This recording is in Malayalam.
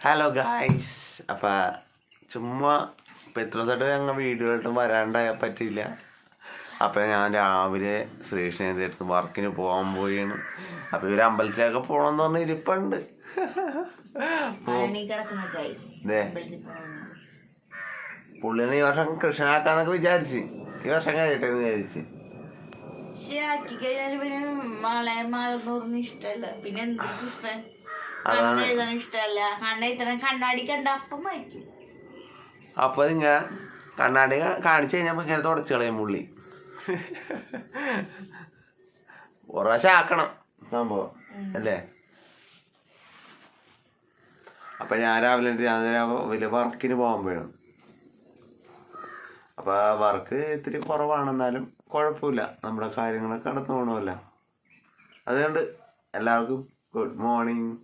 Hello guys. അപ്പം ചുമ്മാ ഇപ്പം എത്ര തൊട്ട് ഞങ്ങൾ വീഡിയോ ആയിട്ടും വരാണ്ടായ പറ്റില്ല. അപ്പം ഞാൻ രാവിലെ ശ്രീകൃഷ്ണൻ്റെ അടുത്ത് വർക്കിന് പോകാൻ പോയാണ്. അപ്പം ഇവർ അമ്പലത്തിലൊക്കെ പോകണമെന്ന് പറഞ്ഞ് ഇരിപ്പുണ്ട്. പുള്ളിനെ ഈ വർഷം കൃഷ്ണനാക്കാന്നൊക്കെ വിചാരിച്ച്, ഈ വർഷം കഴിയട്ടെ എന്ന് വിചാരിച്ച്. ഇഷ്ടല്ല. പിന്നെ കൃഷ്ണൻ ഇഷ്ടല്ല. അപ്പൊ നിങ്ങ കണ്ണാടി കാണിച്ചു കഴിഞ്ഞപ്പോ ഇങ്ങനെ തുടച്ചു കളയും പുള്ളി. പ്രാവശ്യം ആക്കണം സംഭവം അല്ലേ. അപ്പൊ ഞാൻ രാവിലെ വലിയ വർക്കിന് പോകാൻ വേണം. അപ്പൊ ആ വർക്ക് ഇത്തിരി കുറവാണെന്നാലും കുഴപ്പമില്ല, നമ്മുടെ കാര്യങ്ങളൊക്കെ നടന്നു പോകണമല്ലോ. അതുകൊണ്ട് എല്ലാവർക്കും ഗുഡ് മോർണിംഗ്.